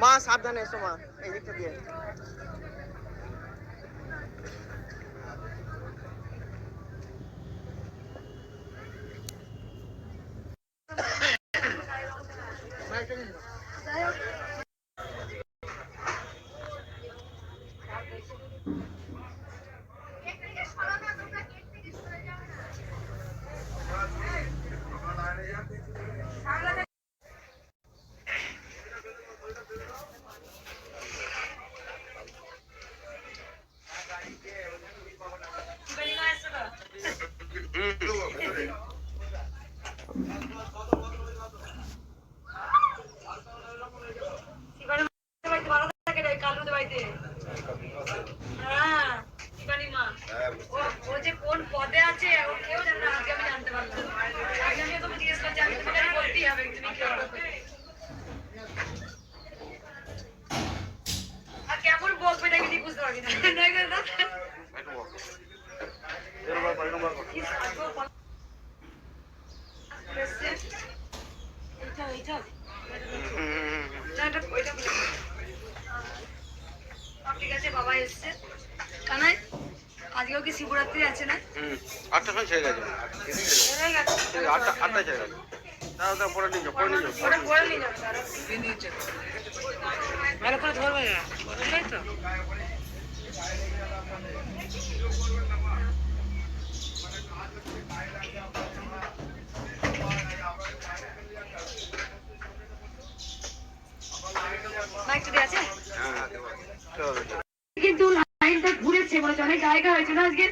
মা সাবধানে এসো মা, এই দিকটা দিয়ে। কোন পদে আছে কেউ জানে না, আজকে আমি জানতে পারলাম। আজকে আমি তোকে জিজ্ঞেস করছি, আমি তোমাকে বলতেই হবে তুমি কি আর কেমন বলবে এটা কিন্তু বুঝতে পারবি না। ঠিক আছে, বাবা এসছে। কানাই আজকেও কি শিবরাত্রি আছে না? 8টার সময় ছেড়ে গেছে। 8টায় ছেড়ে গেছে। তাও পরে নিয়ে যাও, পরে নিয়ে যাও। পরে নিয়ে যাও, ভালো করে ধরবে না, বুঝলেন তো? কিন্তু লাইনটা ঘুরেছে, মনে হচ্ছে অনেক জায়গা হয়েছে না আজকে।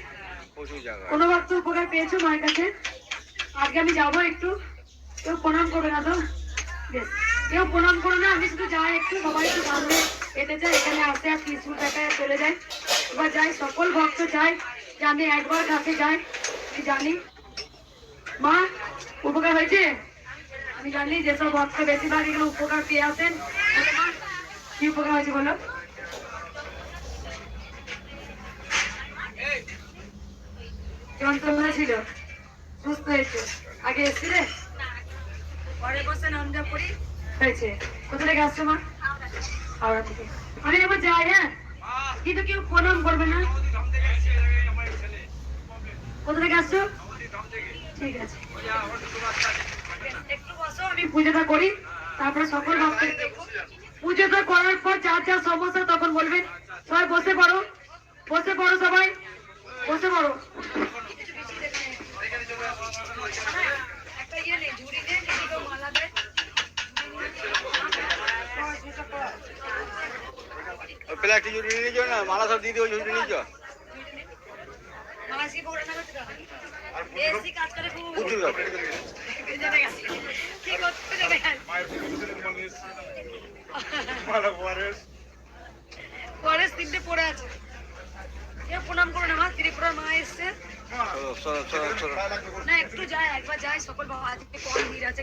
কোনো ভক্ত উপকার পেয়েছো মায়ের কাছে? আজকে আমি যাবো একটু, কেউ প্রণাম করবে না তো? কেউ প্রণাম করো না, আমি শুধু যাই একটু, সবাই একটু সামনে এতে যাই, এখানে আসে আর ত্রিশূল দেখায় চলে যায়। এবার যাই, সকল ভক্ত চাই যে আমি একবার কাছে যাই। আমি জানি মা উপকার হয়েছে, আমি জানি যেসব ভক্ত বেশিরভাগ এখানে উপকার পেয়ে আসেন। কি উপকার হয়েছে বলো? যন্ত্রণা ছিল, সুস্থ হয়েছে। আগে এসছিলে? ঘরে বসে নাম জপ করি হয়েছে। কোথা থেকে আসছো মা? হাওড়া থেকে। আমি এবার যাই, হ্যাঁ, কিন্তু কেউ প্রণাম করবে না। কোথা থেকে আসছো? ঠিক আছে, একটু বসো, আমি পুজোটা করি, তারপরে সকল ভক্তের দেখবো। পুজোটা করার পর যার যার সমস্যা তখন বলবেন। সবাই বসে পড়ো, বসে পড়ো, সবাই বসে পড়ো। একটা ইয়ে নেই, ঝুড়ি নেই, মালা দেয়। প্লাস্টিক ঝুড়ি নিয়ে যাও না, মালা সব দিয়ে দিও, ঝুড়ি নিয়ে যাও। মাসি পড়ে না করতে এসি কাজ করে খুব বুঝুন না কি করতে যাবে পরের তিনটে পড়ে আছে। কেউ প্রণাম করো না, মা ত্রিপুরার মা এসছে না, একটু যাই, একবার যাই, সকল বাবা আজকে কম ভিড় আছে।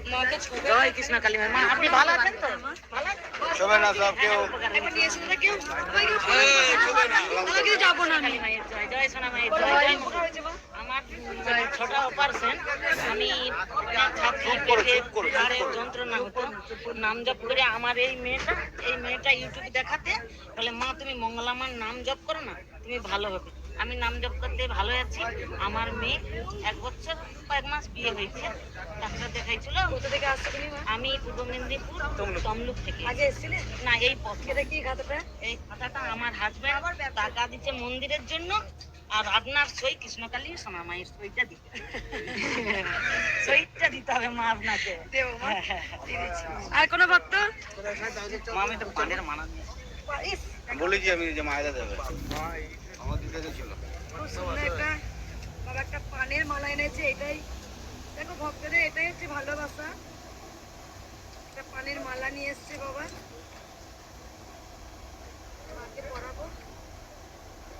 জয় কৃষ্ণ কালী মা, আপনি ভালো আছেন তো? সবাই না সব কেউ একবার নিয়ে এসে কেউ কিছু যাবো না আমি। জয় সোনা মায়ের জয়। আমার ছোট অপারেশন, আমি যন্ত্রণা হতো, নাম জপ করে আমার এই মেয়েটা ইউটিউবে দেখাতে বলে, মা তুমি মঙ্গলামার নাম জপ করো না, তুমি ভালো হবে। আমি নাম জপ করতে ভালো আছি। আমার মেয়ে 1 বছর কয়েক মাস বিয়ে হয়েছে, ডাক্তার দেখাইছিল। আমি পূর্ব মেদিনীপুর তমলুক থেকে। আগে এসেছিলে না? এই পথে কি খাতাটা, এই খাতাটা আমার হাজব্যান্ড টাকা দিচ্ছে মন্দিরের জন্য, আর আপনার সই কৃষ্ণকালী সোনা মায়ের সইটা দিতে সইটা দিতে হবে মা আপনাকে। আর কোনো ভক্ত? আমি তো পানের মানা বলেছি, আমি যে মায়েরা দেবে আমার দিতে ছিল। বাবা একটা পানের মালা এনেছে, এটাই দেখো ভক্তদের, এটাই হচ্ছে ভালোবাসা। একটা পানের মালা নিয়ে এসছে বাবা, মাকে পরাবো।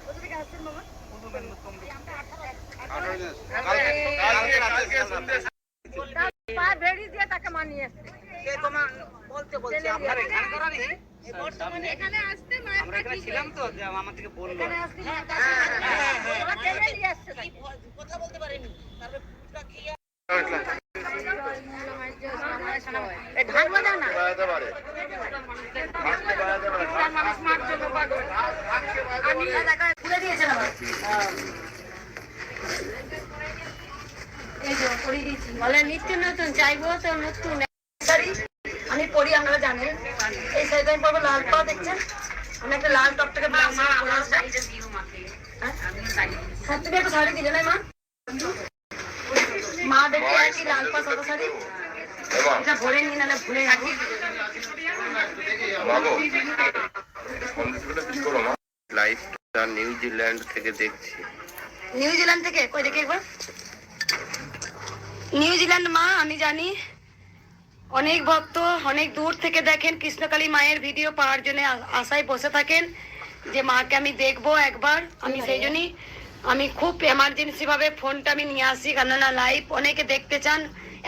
কোথা থেকে আসছেন বাবা? তাকে মানিয়ে বলতে বলছি আপনার এখানে আসতে আমরা এখানে ছিলাম তো, আমার থেকে বললো কথা বলতে পারেনি, তারপর এই ঢাক বাজাও না। বাজাতে পারে। মানুষ মার জন্য পাগল। আমি খুলে দিয়েছেন আবার। এই যে পরিয়ে দিয়েছি। বলে নিত্য নতুন চাইবো তো নতুন শাড়ি আমি পরি, আপনারা জানেন। এই শাড়িটা আমি পরবো লাল পাড়, দেখছেন আমি একটা লাল টকটকে ব্লাউজ পরে আসবো। হ্যাঁ, তুমি একটা শাড়ি দিলে না মা? মা দেখে একই লাল পাড় সাদা শাড়ি, এটা ভরে নিয়ে নাহলে ভুলে যাবো। লাইভটা নিউজিল্যান্ড থেকে দেখছি। নিউজিল্যান্ড থেকে? কই দেখি একবার। নিউজিল্যান্ড মা আমি জানি অনেক ভক্ত অনেক দূর থেকে দেখেন, কৃষ্ণকালী মায়ের ভিডিও পাওয়ার জন্য আশায় বসে থাকেন যে মাকে আমি দেখবো একবার। আমি সেই জন্যই আমি খুব এমার্জেন্সি ভাবে ফোনটা আমি নিয়ে আসি, কেননা লাইভ অনেকে দেখতে চান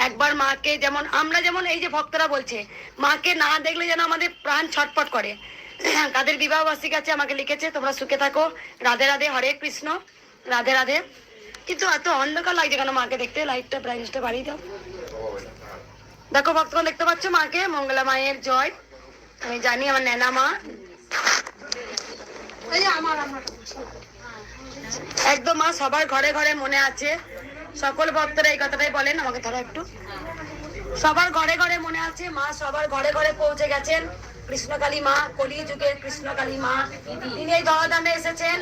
একবার মাকে। যেমন আমরা, যেমন এই যে ভক্তরা বলছে মাকে না দেখলে যেন আমাদের প্রাণ ছটফট করে। কাদের বিবাহবার্ষিক আছে আমাকে লিখেছে, তোমরা সুখে থাকো, রাধে রাধে, হরে কৃষ্ণ, রাধে রাধে। কিন্তু এত অন্ধকার লাগছে কেন মাকে দেখতে? লাইটটা ব্রাইটনেসটা বাড়িয়ে দাও। দেখো ভক্তগণ, দেখতে পাচ্ছ মাকে, মঙ্গলা মায়ের জয়। আমি জানি আমার নেনা মা একদম মা সবার ঘরে ঘরে মনে আছে। সকল ভক্তরা এই কথাটাই বলেন, আমাকে ধরো একটু। সবার ঘরে ঘরে মনে আছে মা, সবার ঘরে ঘরে পৌঁছে গেছেন কৃষ্ণকালী মা, কলি যুগের কৃষ্ণকালী মা। তিনি এই ধরাধামে এসেছেন।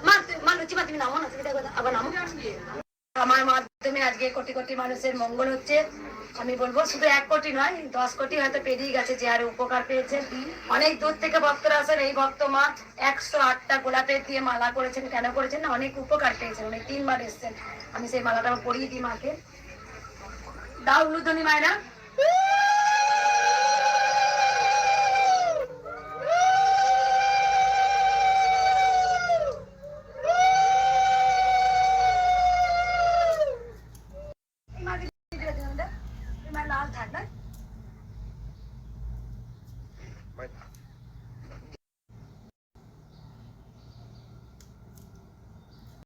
মা মা লুচিমা তুমি নামো না, তুমি দেখো আবার নামো। আমার মাধ্যমে আজকে কোটি কোটি মানুষের মঙ্গল হচ্ছে। আমি বলবো শুধু 1 কোটি নয়, 10 কোটি হয়তো পেরিয়ে গেছে যে আর উপকার পেয়েছেন। অনেক দূর থেকে ভক্তরা আসেন। এই ভক্ত মা 108টা গোলাপের দিয়ে মালা করেছেন। কেন করেছেন না, অনেক উপকার পেয়েছেন, অনেক 3 বার এসেছেন। আমি সেই মালাটা পরিয়ে দিই মাকে। দাও উলুধ্বনি মায়েরা।